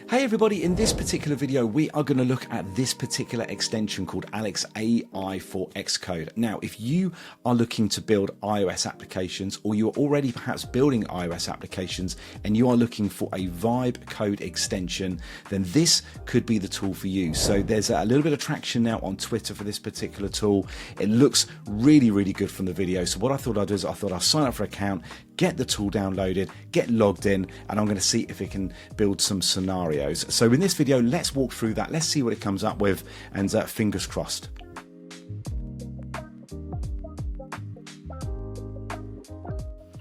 Hey everybody, in this particular video we are going to look at this particular extension called Alex AI for Xcode. Now if you are looking to build iOS applications, or you are already perhaps building iOS applications and you are looking for a vibe code extension, then this could be the tool for you. So there's a little bit of traction now on Twitter for this particular tool. It looks really good from the video. So what I thought I'd do is I'll sign up for an account, get the tool downloaded, get logged in, and I'm going to see if it can build some scenarios. So in this video, let's walk through that. Let's see what it comes up with, and fingers crossed.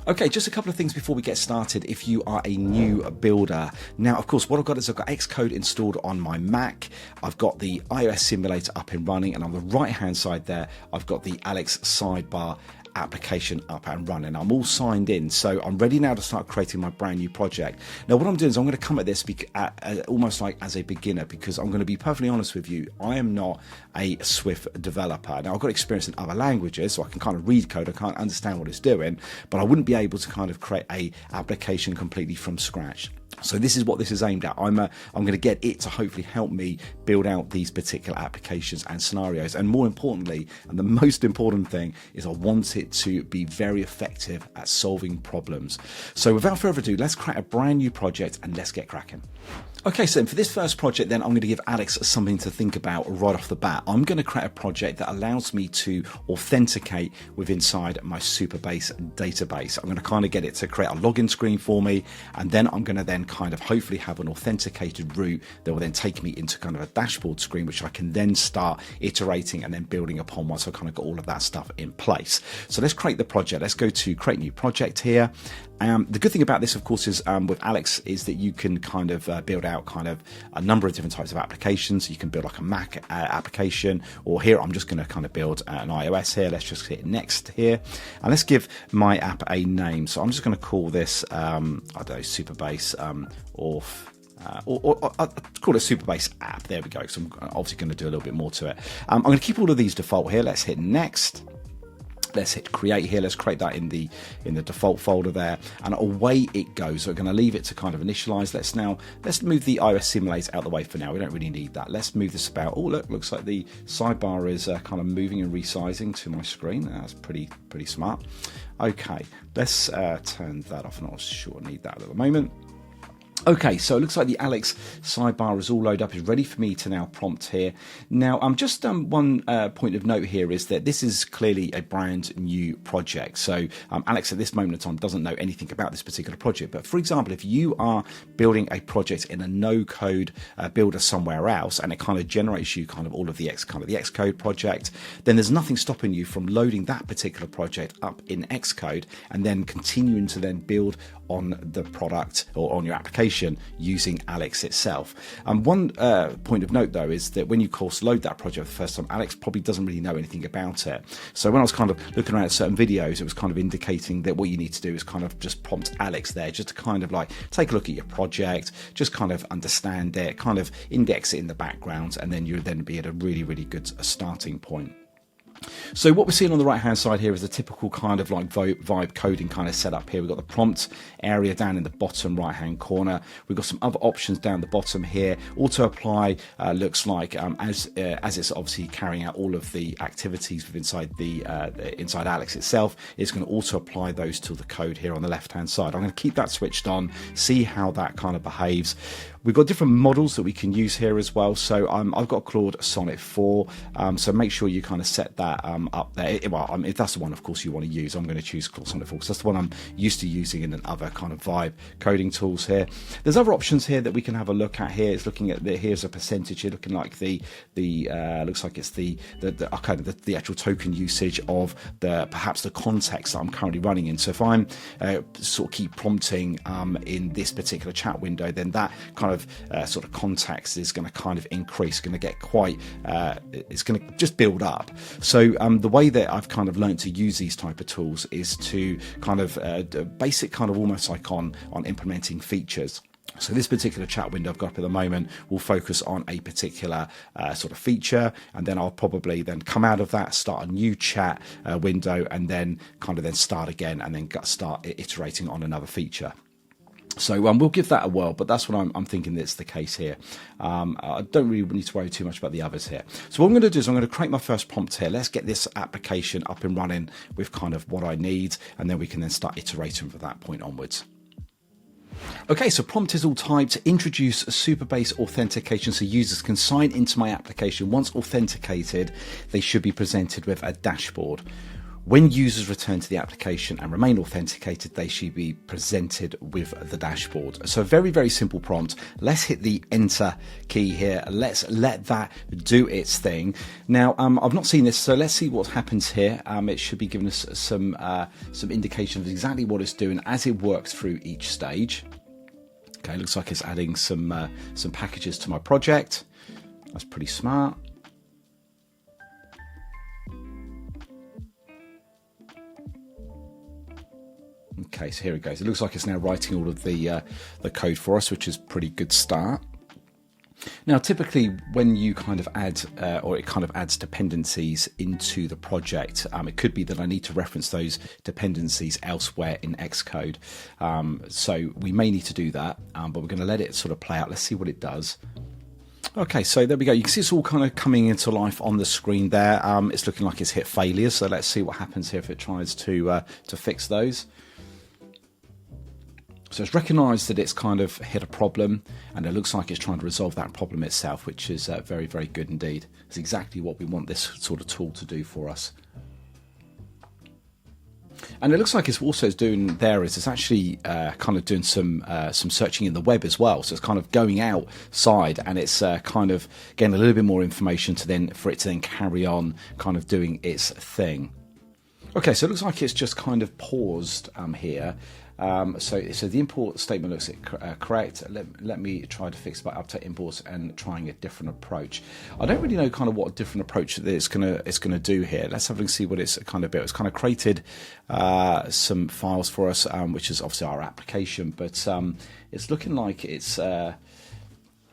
Okay, just a couple of things before we get started if you are a new builder. Now, of course, what I've got is I've got Xcode installed on my Mac. I've got the iOS simulator up and running, and on the right-hand side there, I've got the Alex sidebar application up and running. I'm all signed in, so I'm ready now to start creating my brand new project. Now what I'm doing is I'm going to come at this almost like as a beginner, because I'm going to be perfectly honest with you, I am not a Swift developer. Now I've got experience in other languages, so I can kind of read code, I can't understand what it's doing, but I wouldn't be able to kind of create a application completely from scratch. So this is what this is aimed at. I'm going to get it to hopefully help me build out these particular applications and scenarios. And more importantly, and the most important thing, is I want it to be very effective at solving problems. So without further ado, let's create a brand new project and let's get cracking. Okay, so for this first project then, I'm going to give Alex something to think about right off the bat. I'm going to create a project that allows me to authenticate with inside my Superbase database. I'm going to kind of get it to create a login screen for me, and then I'm going to then kind of hopefully have an authenticated route that will then take me into kind of a dashboard screen, which I can then start iterating and then building upon once I've kind of got all of that stuff in place. So let's create the project. Let's go to create new project here. The good thing about this, of course, is with Alex is that you can kind of build out kind of a number of different types of applications. You can build like a Mac application, or here I'm just going to kind of build an iOS here. Let's just hit next here, and let's give my app a name. So I'm just going to call this I don't know, Superbase or I'll call it Superbase app. There we go. So I'm obviously going to do a little bit more to it. I'm going to keep all of these default here. Let's hit next. Let's hit create here. Let's create that in the default folder there, and away it goes. So we're going to leave it to kind of initialize. Let's move the iOS simulator out of the way for now. We don't really need that. Let's move this about. Oh look, looks like the sidebar is kind of moving and resizing to my screen. That's pretty smart. Okay, let's turn that off. I'm not sure I need that at the moment. Okay, so it looks like the Alex sidebar is all loaded up, is ready for me to now prompt here. Now, just one point of note here is that this is clearly a brand new project. So Alex at this moment in time doesn't know anything about this particular project. But for example, if you are building a project in a no-code builder somewhere else, and it kind of generates you kind of all of the Xcode project, then there's nothing stopping you from loading that particular project up in Xcode and then continuing to then build on the product or on your application using Alex itself. One point of note though is that when you of course load that project for the first time, Alex probably doesn't really know anything about it. So when I was kind of looking around at certain videos, it was kind of indicating that what you need to do is kind of just prompt Alex there, just to kind of like take a look at your project, just kind of understand it, kind of index it in the background, and then you'll then be at a really good starting point. So what we're seeing on the right hand side here is a typical kind of like vibe coding kind of setup here. We've got the prompt area down in the bottom right hand corner. We've got some other options down the bottom here. Auto apply looks like as it's obviously carrying out all of the activities within inside Alex itself, it's going to auto apply those to the code here on the left hand side. I'm going to keep that switched on, see how that kind of behaves. We've got different models that we can use here as well. So I've got Claude Sonnet 4, so make sure you kind of set that up there. Well, if that's the one, of course, you want to use, I'm going to choose Claude Sonnet 4 because that's the one I'm used to using in other kind of vibe coding tools here. There's other options here that we can have a look at here. It's looking at here's a percentage here, looking like looks like it's the actual token usage of perhaps the context that I'm currently running in. So if I'm sort of keep prompting in this particular chat window, then that kind of sort of context is going to kind of increase, going to get quite it's going to just build up. So the way that I've kind of learned to use these type of tools is to kind of basic kind of almost like on implementing features. So this particular chat window I've got up at the moment will focus on a particular sort of feature, and then I'll probably then come out of that, start a new chat window, and then kind of then start again, and then start iterating on another feature. So we'll give that a whirl, but that's what I'm thinking that's the case here. I don't really need to worry too much about the others here. So what I'm going to do is I'm going to create my first prompt here. Let's get this application up and running with kind of what I need, and then we can then start iterating from that point onwards. Okay, so prompt is all typed. Introduce Superbase authentication so users can sign into my application. Once authenticated, they should be presented with a dashboard. When users return to the application and remain authenticated, they should be presented with the dashboard. So very, very simple prompt. Let's hit the enter key here. Let's let that do its thing. Now, I've not seen this, so let's see what happens here. It should be giving us some indication of exactly what it's doing as it works through each stage. Okay, looks like it's adding some packages to my project. That's pretty smart. Okay, so here it goes. It looks like it's now writing all of the code for us, which is a pretty good start. Now, typically, when you kind of add, or it kind of adds dependencies into the project, it could be that I need to reference those dependencies elsewhere in Xcode. So we may need to do that, but we're going to let it sort of play out. Let's see what it does. Okay, so there we go. You can see it's all kind of coming into life on the screen there. It's looking like it's hit failures. So let's see what happens here if it tries to fix those. So it's recognised that it's kind of hit a problem, and it looks like it's trying to resolve that problem itself, which is very, very good indeed. It's exactly what we want this sort of tool to do for us. And it looks like it's also doing there is it's actually kind of doing some searching in the web as well. So it's kind of going outside, and it's kind of getting a little bit more information for it to then carry on kind of doing its thing. Okay, so it looks like it's just kind of paused here. So the import statement looks correct. Let me try to fix by update imports and trying a different approach. I don't really know kind of what different approach that it's gonna do here. Let's have a look, see what it's kind of built. It's kind of created some files for us, which is obviously our application, but it's looking like it's kind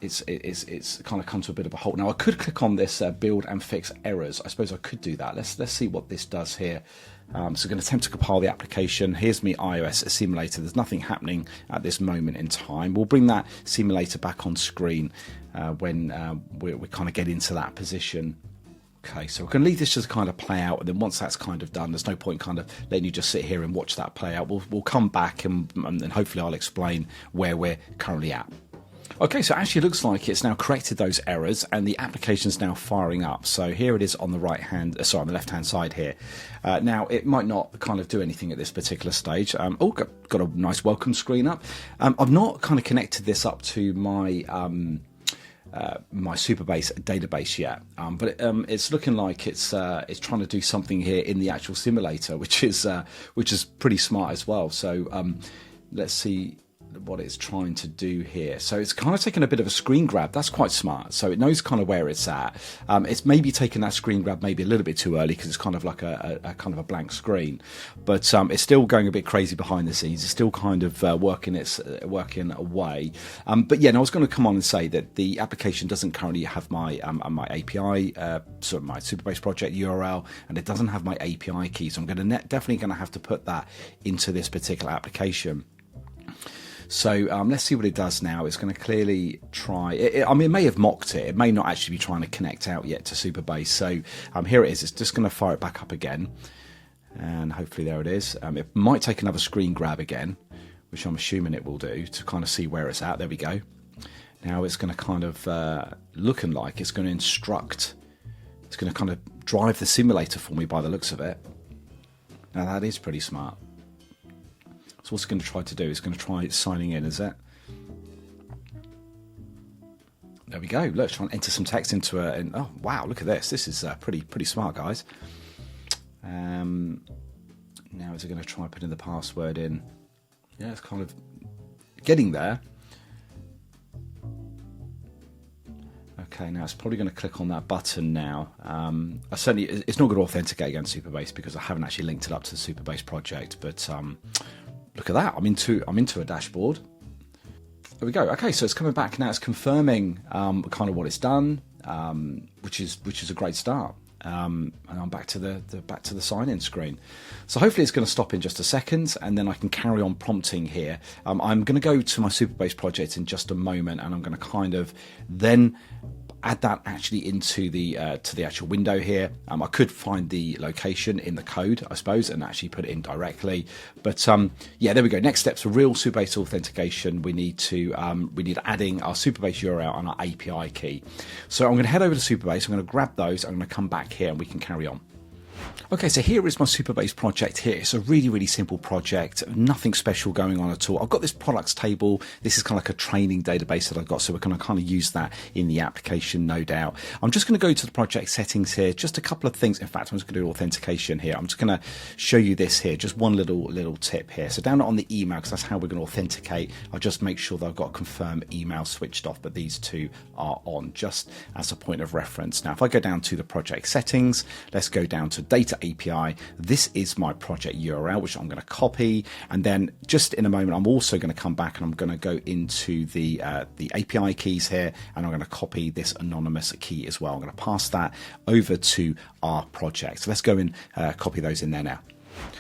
of come to a bit of a halt. Now I could click on this build and fix errors. I suppose I could do that. Let's see what this does here. So I'm going to attempt to compile the application. Here's my iOS simulator. There's nothing happening at this moment in time. We'll bring that simulator back on screen when we kind of get into that position. Okay, so we're going to leave this just kind of play out, and then once that's kind of done, there's no point kind of letting you just sit here and watch that play out. We'll come back and hopefully I'll explain where we're currently at. Okay, so actually it looks like it's now corrected those errors and the application's now firing up. So here it is on the on the left-hand side here. Now it might not kind of do anything at this particular stage. Got a nice welcome screen up. I've not kind of connected this up to my my Supabase database yet, but it's looking like it's trying to do something here in the actual simulator, which is pretty smart as well. So let's see what it's trying to do here. So it's kind of taken a bit of a screen grab. That's quite smart. So it knows kind of where it's at. It's maybe taken that screen grab maybe a little bit too early because it's kind of like a kind of a blank screen, but it's still going a bit crazy behind the scenes. It's still kind of working away. But yeah, and I was going to come on and say that the application doesn't currently have my my API, sort of my Superbase project URL, and it doesn't have my API key. So I'm going to definitely going to have to put that into this particular application. So let's see what it does now. It's going to clearly try. I mean, it may have mocked it. It may not actually be trying to connect out yet to Superbase. So here it is. It's just going to fire it back up again. And hopefully there it is. It might take another screen grab again, which I'm assuming it will do to kind of see where it's at. There we go. Now it's going to kind of looking like it's going to instruct. It's going to kind of drive the simulator for me by the looks of it. Now that is pretty smart. So what's it going to try to do? It's going to try signing in, is it? There we go. Let's try and enter some text into it. And oh wow, look at this. This is pretty smart, guys. Now is it going to try putting the password in? Yeah, it's kind of getting there. Okay, now it's probably going to click on that button now. It's not going to authenticate against Supabase because I haven't actually linked it up to the Superbase project, but look at that. I'm into a dashboard. There we go. Okay, so it's coming back now. It's confirming kind of what it's done, which is a great start. and I'm back to the sign-in screen. So hopefully it's going to stop in just a second, and then I can carry on prompting here. I'm going to go to my Superbase project in just a moment, and I'm going to kind of then add that actually into the to the actual window here. I could find the location in the code, I suppose, and actually put it in directly. But yeah, there we go. Next steps for real Superbase authentication. We need adding our Superbase URL and our API key. So I'm going to head over to Superbase. I'm going to grab those. I'm going to come back here, and we can carry on. Okay, so here is my Superbase project here. It's a really, really simple project, nothing special going on at all. I've got this products table. This is kind of like a training database that I've got, so we're going to kind of use that in the application, no doubt. I'm just going to go to the project settings here, just a couple of things. In fact, I'm just going to do authentication here. I'm just going to show you this here, just one little tip here. So down on the email, because that's how we're going to authenticate, I'll just make sure that I've got confirm email switched off, but these two are on, just as a point of reference. Now, if I go down to the project settings, let's go down to data API. This is my project URL, which I'm going to copy, and then just in a moment I'm also going to come back and I'm going to go into the API keys here, and I'm going to copy this anonymous key as well. I'm going to pass that over to our project. So let's go and copy those in there now.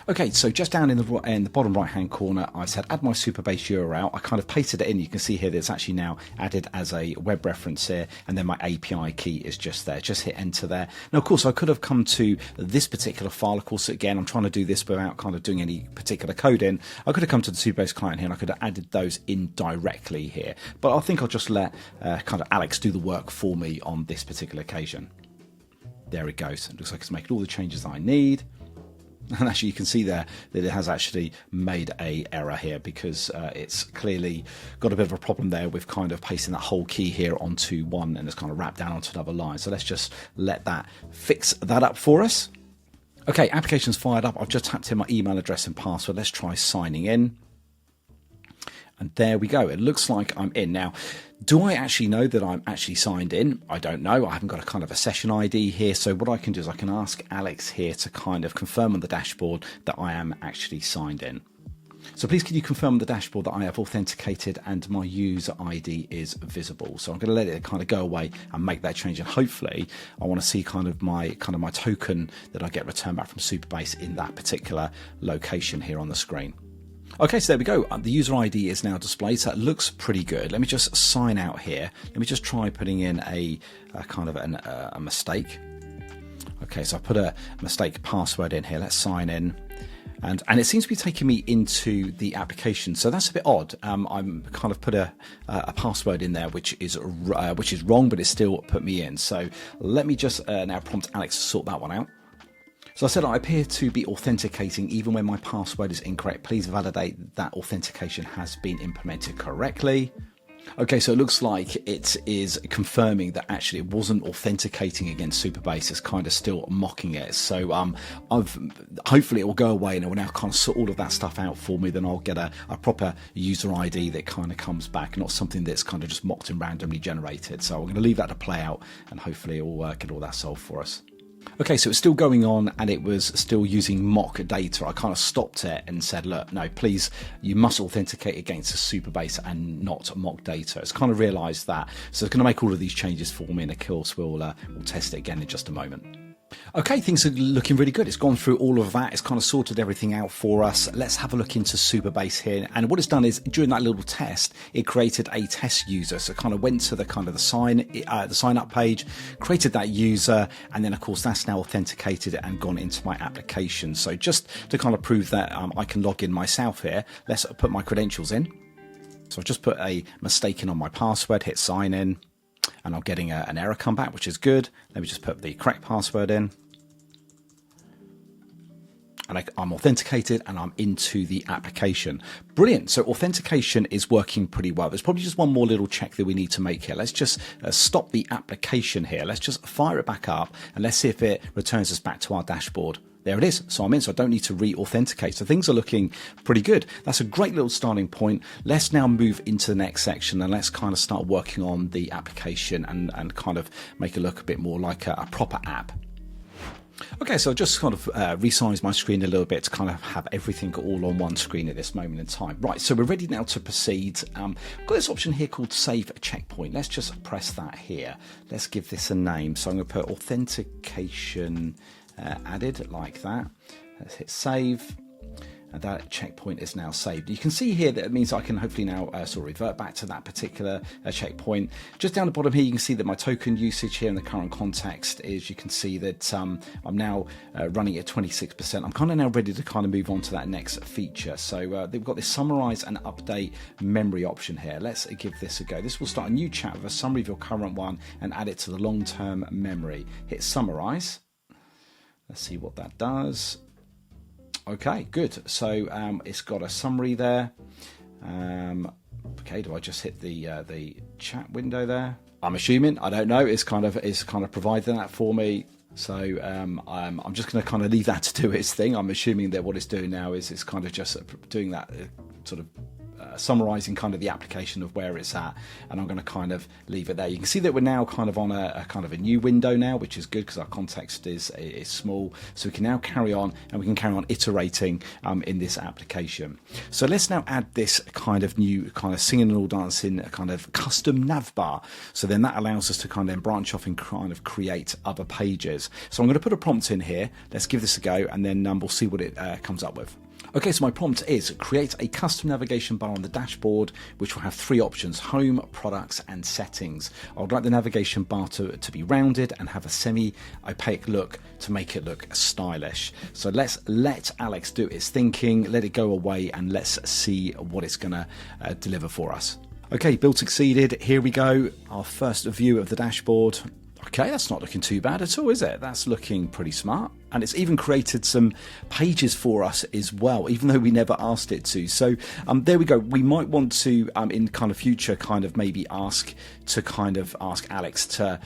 Okay, so just down in the bottom right hand corner, I said add my Superbase URL. I kind of pasted it in. You can see here that it's actually now added as a web reference here, and then my API key is just there. Just hit enter there. Now, of course, I could have come to this particular file. Of course, again, I'm trying to do this without kind of doing any particular coding. I could have come to the Superbase client here, and I could have added those in directly here. But I think I'll just let kind of Alex do the work for me on this particular occasion. There it goes. It looks like it's making all the changes that I need. And actually you can see there that it has actually made a error here, because it's clearly got a bit of a problem there with kind of pasting that whole key here onto one, and it's kind of wrapped down onto another line. So let's just let that fix that up for us. Okay, application's fired up. I've just tapped in my email address and password. Let's try signing in. And there we go. It looks like I'm in. Now, do I actually know that I'm actually signed in? I don't know. I haven't got a kind of a session ID here. So what I can do is I can ask Alex here to kind of confirm on the dashboard that I am actually signed in. So please can you confirm on the dashboard that I have authenticated and my user ID is visible. So I'm going to let it kind of go away and make that change. And hopefully I want to see kind of my token that I get returned back from Supabase in that particular location here on the screen. Okay, so there we go. The user ID is now displayed, so that looks pretty good. Let me just sign out here. Let me just try putting in a kind of a mistake. Okay, so I put a mistake password in here. Let's sign in. And it seems to be taking me into the application, so that's a bit odd. I'm kind of put a password in there which is wrong, but it still put me in. So let me just now prompt Alex to sort that one out. So I said I appear to be authenticating even when my password is incorrect. Please validate that authentication has been implemented correctly. Okay, so it looks like it is confirming that actually it wasn't authenticating against Supabase. It's kind of still mocking it. So hopefully it will go away and it will now kind of sort all of that stuff out for me. Then I'll get a proper user ID that kind of comes back, not something that's kind of just mocked and randomly generated. So I'm going to leave that to play out, and hopefully it will get all that solved for us. Okay, so it's still going on and it was still using mock data. I kind of stopped it and said, look, no, please, you must authenticate against a Superbase and not mock data. It's kind of realised that. So it's going to make all of these changes for me, and of course we'll test it again in just a moment. Okay, things are looking really good. It's gone through all of that. It's kind of sorted everything out for us. Let's have a look into Superbase here. And what it's done is during that little test, it created a test user. So it kind of went to the sign up page, created that user, and then of course that's now authenticated and gone into my application. So just to kind of prove that I can log in myself here, let's put my credentials in. So I've just put a mistake in on my password, hit sign in. And I'm getting an error come back, which is good. Let me just put the correct password in. And I'm authenticated and I'm into the application. Brilliant. So authentication is working pretty well. There's probably just one more little check that we need to make here. Let's just stop the application here. Let's just fire it back up and let's see if it returns us back to our dashboard. There it is. So I'm in, so I don't need to re-authenticate. So things are looking pretty good. That's a great little starting point. Let's now move into the next section and let's kind of start working on the application and kind of make it look a bit more like a proper app. Okay, so I'll just kind of resize my screen a little bit to kind of have everything all on one screen at this moment in time. Right, so we're ready now to proceed. I've got this option here called Save Checkpoint. Let's just press that here. Let's give this a name. So I'm going to put Authentication added like that. Let's hit Save. And that checkpoint is now saved. You can see here that it means I can hopefully now sort of revert back to that particular checkpoint. Just down the bottom here, you can see that my token usage here in the current context is, you can see that I'm now running at 26%. I'm kind of now ready to kind of move on to that next feature. So they've got this summarize and update memory option here. Let's give this a go. This will start a new chat with a summary of your current one and add it to the long-term memory. Hit summarize. Let's see what that does. Okay, good. So it's got a summary there. Okay, do I just hit the chat window there? I'm assuming, I don't know. It's kind of providing that for me. So I'm just going to kind of leave that to do its thing. I'm assuming that what it's doing now is it's kind of just doing that sort of summarizing kind of the application of where it's at, and I'm going to kind of leave it there. You can see that we're now kind of on a kind of a new window now, which is good because our context is small, so we can now carry on, and we can carry on iterating in this application. So let's now add this kind of new kind of singing and all dancing kind of custom nav bar. So then that allows us to kind of then branch off and kind of create other pages. So I'm going to put a prompt in here. Let's give this a go, and then we'll see what it comes up with. Okay, so my prompt is create a custom navigation bar on the dashboard, which will have three options: home, products, and settings. I would like the navigation bar to be rounded and have a semi-opaque look to make it look stylish. So let's let Alex do its thinking, let it go away, and let's see what it's going to deliver for us. Okay, build succeeded. Here we go. Our first view of the dashboard. Okay, that's not looking too bad at all, is it? That's looking pretty smart. And it's even created some pages for us as well, even though we never asked it to. So there we go. We might want to, in kind of future, kind of maybe ask Alex to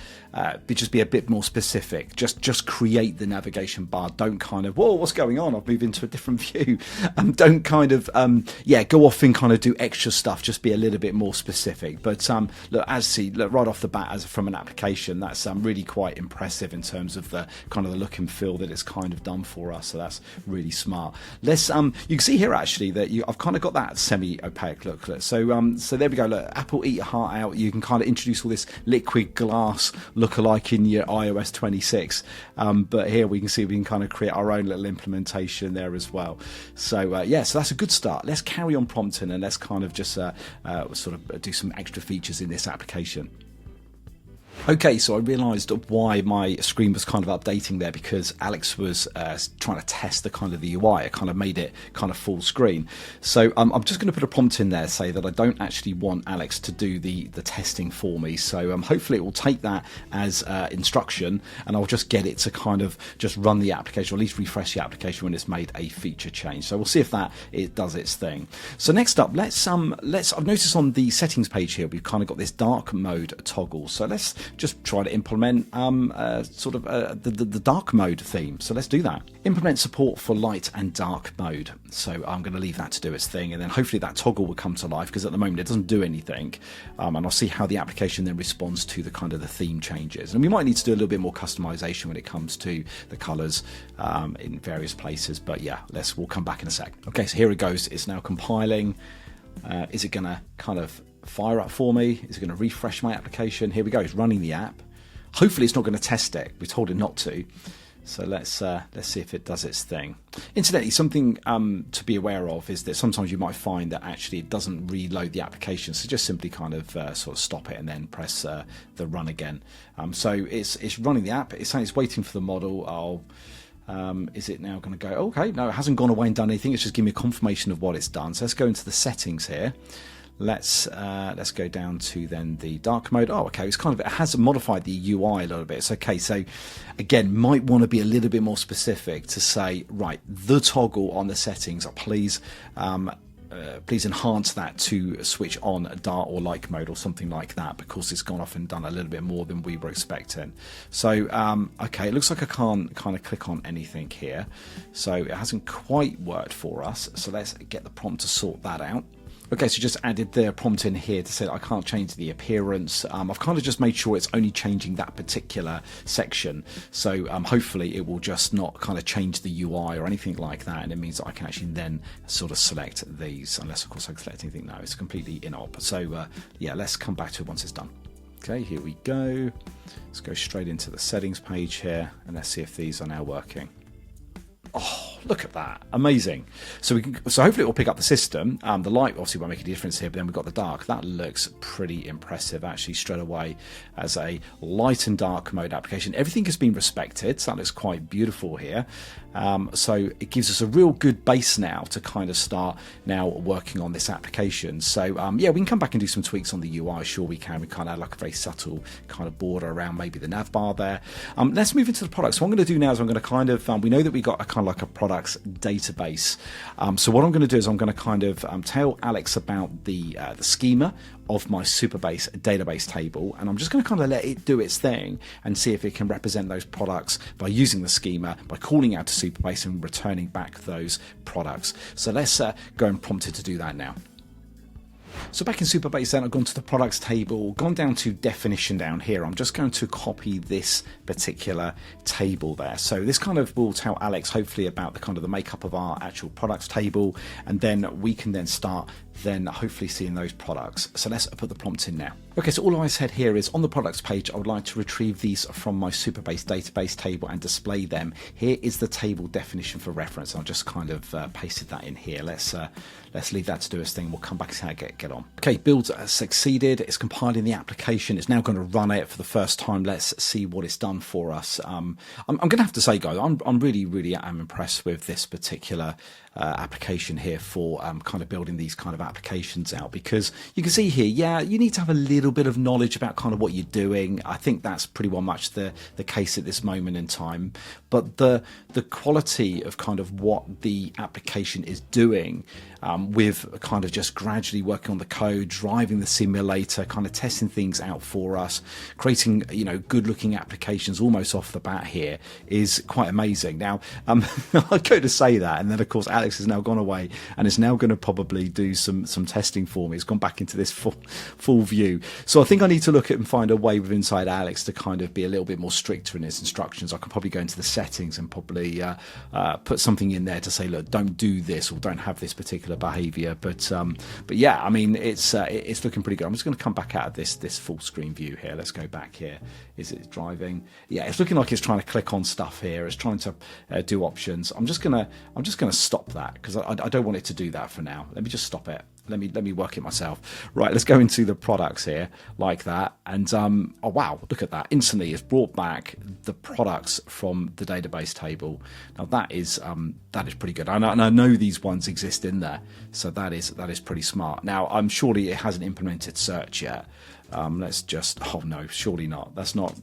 just be a bit more specific. Just create the navigation bar. Don't kind of, whoa, what's going on? I've moved into a different view. Don't kind of, go off and kind of do extra stuff. Just be a little bit more specific. But look, right off the bat, from an application, that's really quite impressive in terms of the kind of the look and feel that it's kind of done for us. So that's really smart. Let's you can see here actually that I've kind of got that semi-opaque look. So so there we go. Look, Apple eat your heart out. You can kind of introduce all this liquid glass look-alike in your iOS 26. But here we can see we can kind of create our own little implementation there as well. So so that's a good start. Let's carry on prompting, and let's kind of just sort of do some extra features in this application. Okay, so I realised why my screen was kind of updating there, because Alex was trying to test the kind of the UI. It kind of made it kind of full screen. So I'm just going to put a prompt in there, say that I don't actually want Alex to do the testing for me. So hopefully it will take that as instruction, and I'll just get it to kind of just run the application, or at least refresh the application when it's made a feature change. So we'll see if it does its thing. So next up, let's I've noticed on the settings page here we've kind of got this dark mode toggle. So let's just try to implement the dark mode theme. So let's do that. Implement support for light and dark mode. So I'm going to leave that to do its thing, and then hopefully that toggle will come to life, because at the moment it doesn't do anything. And I'll see how the application then responds to the kind of the theme changes. And we might need to do a little bit more customization when it comes to the colors in various places. But yeah, we'll come back in a sec. Okay, so here it goes. It's now compiling. Is it going to kind of fire up for me? Is it going to refresh my application? Here we go. It's running the app. Hopefully it's not going to test it. We told it not to. So let's see if it does its thing. Incidentally, something to be aware of is that sometimes you might find that actually it doesn't reload the application. So just simply kind of sort of stop it and then press the run again. So it's running the app. It's saying it's waiting for the model. Is it now going to go? Okay, no, it hasn't gone away and done anything. It's just giving me a confirmation of what it's done. So let's go into the settings here. Let's go down to then the dark mode. Oh, okay. It has modified the UI a little bit. It's okay. So again, might want to be a little bit more specific to say, right, the toggle on the settings, please enhance that to switch on a dark or light mode or something like that, because it's gone off and done a little bit more than we were expecting. So okay, it looks like I can't kind of click on anything here, so it hasn't quite worked for us. So let's get the prompt to sort that out. Okay, so just added the prompt in here to say that I can't change the appearance. I've kind of just made sure it's only changing that particular section. So hopefully it will just not kind of change the UI or anything like that. And it means that I can actually then sort of select these, unless of course I can select anything. No, it's completely inop. So yeah, let's come back to it once it's done. Okay, here we go. Let's go straight into the settings page here and let's see if these are now working. Oh, look at that. Amazing. So hopefully it will pick up the system. The light obviously won't make a difference here, but then we've got the dark. That looks pretty impressive actually straight away as a light and dark mode application. Everything has been respected, so that looks quite beautiful here. So it gives us a real good base now to kind of start now working on this application. So yeah, we can come back and do some tweaks on the UI. Sure we can. We kind of add like a very subtle kind of border around maybe the nav bar there. Let's move into the products. So what I'm going to do now is I'm going to kind of, we know that we got a kind of like a products database. So what I'm going to do is I'm going to kind of tell Alex about the schema of my Superbase database table, and I'm just going to kind of let it do its thing and see if it can represent those products by using the schema, by calling out to Superbase and returning back those products. So let's go and prompt it to do that now. So back in Supabase then, I've gone to the products table, gone down to definition down here. I'm just going to copy this particular table there. So this kind of will tell Alex hopefully about the kind of the makeup of our actual products table, and then we can then start then hopefully seeing those products. So let's put the prompt in now. Okay, so all I said here is on the products page, I would like to retrieve these from my Superbase database table and display them. Here is the table definition for reference. I'll just kind of pasted that in here. Let's leave that to do its thing. We'll come back to how to get on. Okay, build succeeded. It's compiling the application. It's now going to run it for the first time. Let's see what it's done for us. I'm going to have to say, guys, I'm really am impressed with this particular application here for kind of building these kind of applications out, because you can see here, yeah, you need to have a little bit of knowledge about kind of what you're doing. I think that's pretty well much the case at this moment in time, but the quality of kind of what the application is doing with kind of just gradually working on the code, driving the simulator, kind of testing things out for us, creating, you know, good looking applications almost off the bat here is quite amazing. Now I go to say that, and then of course Alex has now gone away and is now going to probably do some testing for me. It's gone back into this full view. So I think I need to look at and find a way with inside Alex to kind of be a little bit more stricter in his instructions. I can probably go into the settings and probably put something in there to say, look, don't do this or don't have this particular behavior. But yeah, I mean, it's looking pretty good. I'm just going to come back out of this full screen view here. Let's go back here. Is it driving? Yeah, it's looking like it's trying to click on stuff here. It's trying to do options. I'm just gonna stop that because I don't want it to do that for now. Let me just stop it. Let me work it myself. Right, let's go into the products here like that. And oh wow, look at that. Instantly it's brought back the products from the database table. Now that is pretty good. And I know these ones exist in there. So that is pretty smart. Now I'm surely it hasn't implemented search yet. Let's just, oh no, surely not. That's not,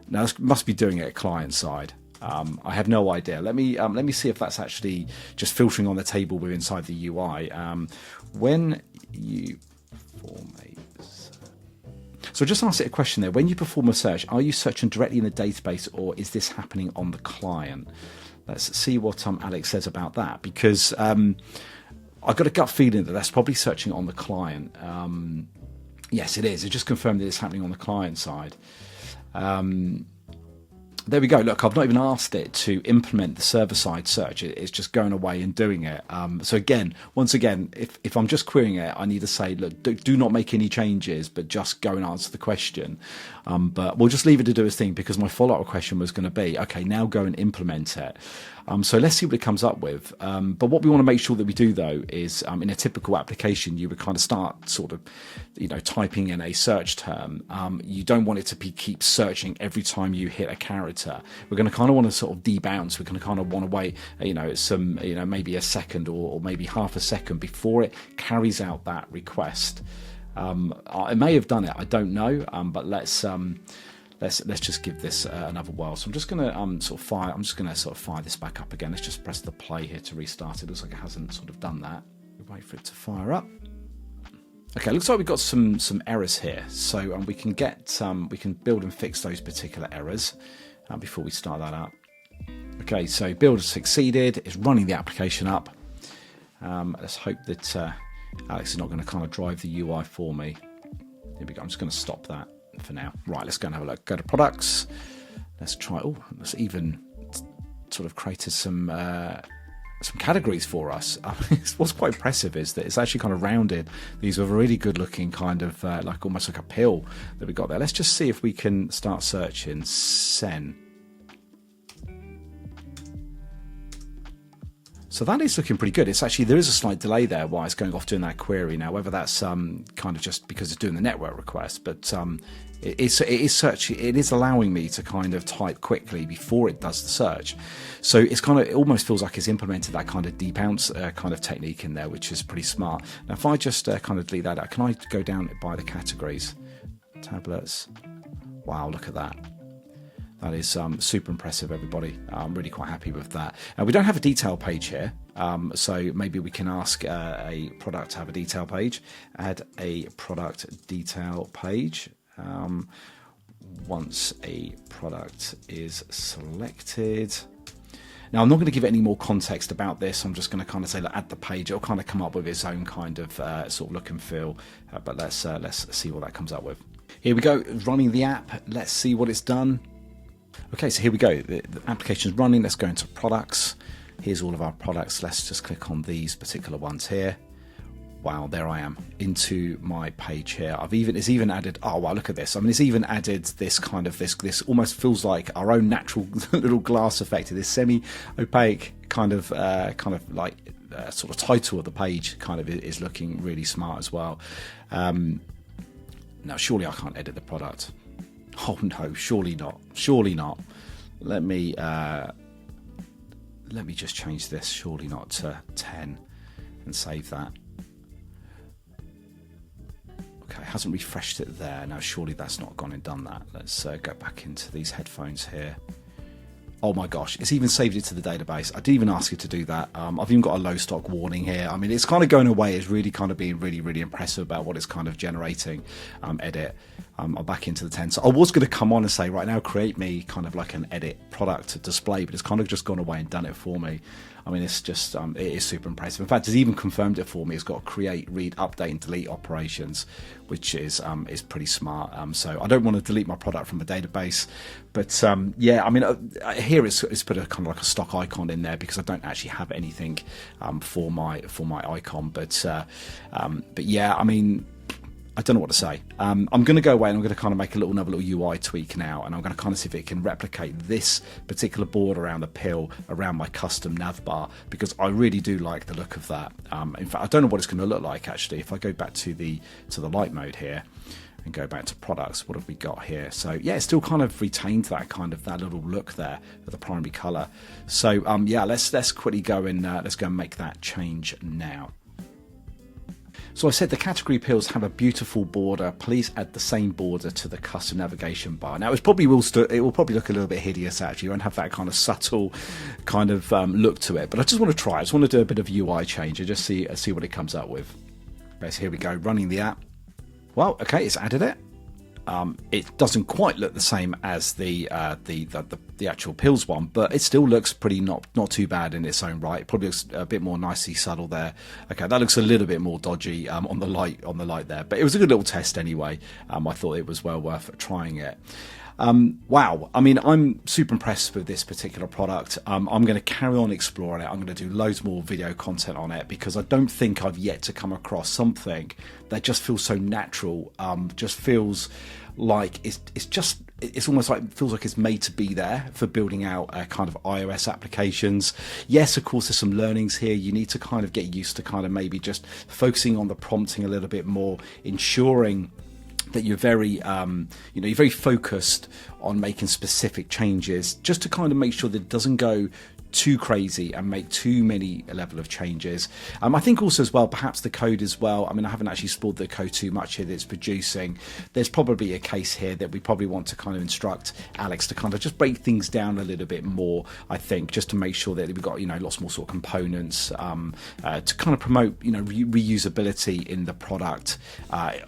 now this must be doing it client side. I have no idea. Let me see if that's actually just filtering on the table with inside the UI. When you perform a search. So just ask it a question there. When you perform a search, are you searching directly in the database or is this happening on the client? Let's see what Alex says about that, because I've got a gut feeling that that's probably searching on the client. Yes, it is. It just confirmed that it's happening on the client side. There we go. Look, I've not even asked it to implement the server-side search. It's just going away and doing it. So again, once again, if I'm just querying it, I need to say, look, do not make any changes, but just go and answer the question. But we'll just leave it to do its thing, because my follow-up question was going to be, okay, now go and implement it. So let's see what it comes up with. But what we want to make sure that we do, though, is in a typical application, you would kind of start sort of, typing in a search term. You don't want it to keep searching every time you hit a character. We're going to kind of want to sort of debounce. We're going to kind of want to wait, some, maybe a second or maybe half a second before it carries out that request. I may have done it. I don't know. But let's just give this another whirl. So I'm just going to fire this back up again. Let's just press the play here to restart it. Looks like it hasn't sort of done that. We wait for it to fire up. Okay, looks like we've got some errors here. So we can build and fix those particular errors before we start that up. Okay, so build has succeeded. It's running the application up. Let's hope that Alex is not going to kind of drive the UI for me. Here we go. I'm just going to stop that for now. Right, let's go and have a look. Go to products. Let's try. Oh, let's even sort of created some categories for us. What's quite impressive is that it's actually kind of rounded. These are really good looking kind of like almost like a pill that we got there. Let's just see if we can start searching Sen. So that is looking pretty good. It's actually, there is a slight delay there while it's going off doing that query. Now, whether that's kind of just because it's doing the network request, but it is allowing me to kind of type quickly before it does the search. So it's kind of, it almost feels like it's implemented that kind of debounce kind of technique in there, which is pretty smart. Now, if I just kind of delete that out, can I go down by the categories? Tablets. Wow, look at that. That is super impressive, everybody. I'm really quite happy with that. We don't have a detail page here, so maybe we can ask a product to have a detail page. Add a product detail page. Once a product is selected. Now, I'm not going to give it any more context about this. I'm just going to kind of say, like, add the page. It'll kind of come up with its own kind of sort of look and feel. But let's see what that comes up with. Here we go, running the app. Let's see what it's done. Okay, so here we go. The application is running. Let's go into products. Here's all of our products. Let's just click on these particular ones here. Wow, there I am into my page here. It's even added. Oh wow, look at this. I mean, it's even added this kind of this almost feels like our own natural little glass effect. This semi-opaque kind of like sort of title of the page kind of is looking really smart as well. Now, surely I can't edit the product. Oh no, surely not. Surely not. Let me just change this. Surely not to 10 and save that. Okay, it hasn't refreshed it there. Now, surely that's not gone and done that. Let's go back into these headphones here. Oh my gosh, it's even saved it to the database. I didn't even ask it to do that. I've even got a low stock warning here. I mean, it's kind of going away. It's really kind of being really, really impressive about what it's kind of generating. Edit. I'm back into the 10. So I was going to come on and say, right now, create me kind of like an edit product display, but it's kind of just gone away and done it for me. I mean, it's just, it is super impressive. In fact, it's even confirmed it for me. It's got create, read, update, and delete operations, which is pretty smart. So I don't want to delete my product from the database, but yeah, I mean, here it's put a kind of like a stock icon in there because I don't actually have anything for my icon. But yeah, I mean, I don't know what to say. I'm going to go away and I'm going to kind of make another little UI tweak now, and I'm going to kind of see if it can replicate this particular board around the pill around my custom nav bar, because I really do like the look of that. In fact, I don't know what it's going to look like actually. If I go back to the light mode here and go back to products, what have we got here? So yeah, it still kind of retained that little look there of the primary color. So yeah, let's quickly go and let's go and make that change now. So I said the category pills have a beautiful border. Please add the same border to the custom navigation bar. Now it will probably look a little bit hideous actually. It won't have that kind of subtle kind of look to it. But I just want to try. I just want to do a bit of UI change and just see what it comes up with. Okay, so here we go, running the app. Well, okay, it's added it. It doesn't quite look the same as the actual pills one, but it still looks pretty not too bad in its own right. It probably looks a bit more nicely subtle there. Okay, that looks a little bit more dodgy on the light there, but it was a good little test anyway. I thought it was well worth trying it. Wow, I mean, I'm super impressed with this particular product. I'm going to carry on exploring it. I'm going to do loads more video content on it because I don't think I've yet to come across something that just feels so natural. Just feels like it's almost like, it feels like it's made to be there for building out kind of iOS applications. Yes, of course, there's some learnings here. You need to kind of get used to kind of maybe just focusing on the prompting a little bit more, ensuring that you're very you're very focused on making specific changes, just to kind of make sure that it doesn't go too crazy and make too many level of changes. I think also as well, perhaps the code as well. I mean, I haven't actually explored the code too much here that it's producing. There's probably a case here that we probably want to kind of instruct Alex to kind of just break things down a little bit more, I think, just to make sure that we've got, lots more sort of components to kind of promote, reusability in the product,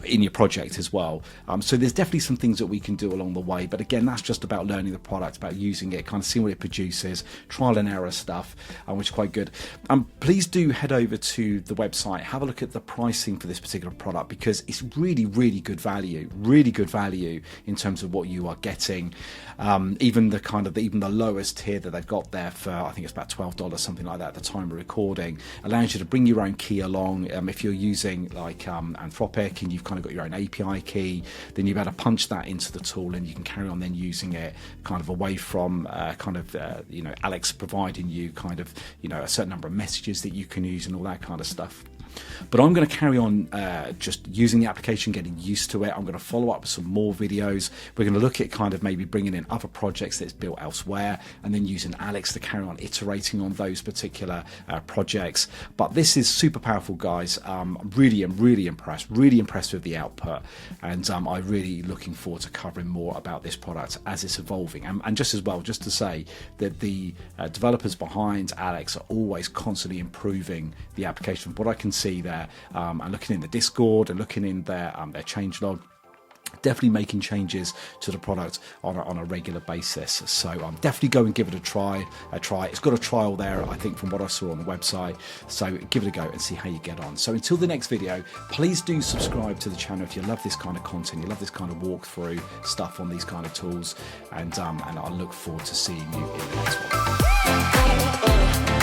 in your project as well. So there's definitely some things that we can do along the way. But again, that's just about learning the product, about using it, kind of seeing what it produces, trial and error stuff, which is quite good. Please do head over to the website, have a look at the pricing for this particular product, because it's really, really good value in terms of what you are getting. Even the lowest tier that they've got there for, I think it's about $12, something like that at the time of recording, allows you to bring your own key along. If you're using like Anthropic and you've kind of got your own API key, then you've got to punch that into the tool and you can carry on then using it kind of away from Alex providing you kind of, a certain number of messages that you can use and all that kind of stuff. But I'm going to carry on just using the application, getting used to it. I'm going to follow up with some more videos. We're going to look at kind of maybe bringing in other projects that's built elsewhere and then using Alex to carry on iterating on those particular projects. But this is super powerful, guys. I'm really impressed with the output, and I'm really looking forward to covering more about this product as it's evolving. And just to say that the developers behind Alex are always constantly improving the application. What I can see there, and looking in the Discord and looking in their changelog, definitely making changes to the product on a regular basis. So definitely go and give it a try. It's got a trial there, I think, from what I saw on the website. So give it a go and see how you get on. So until the next video, please do subscribe to the channel if you love this kind of content, you love this kind of walkthrough stuff on these kind of tools, and I look forward to seeing you in the next one.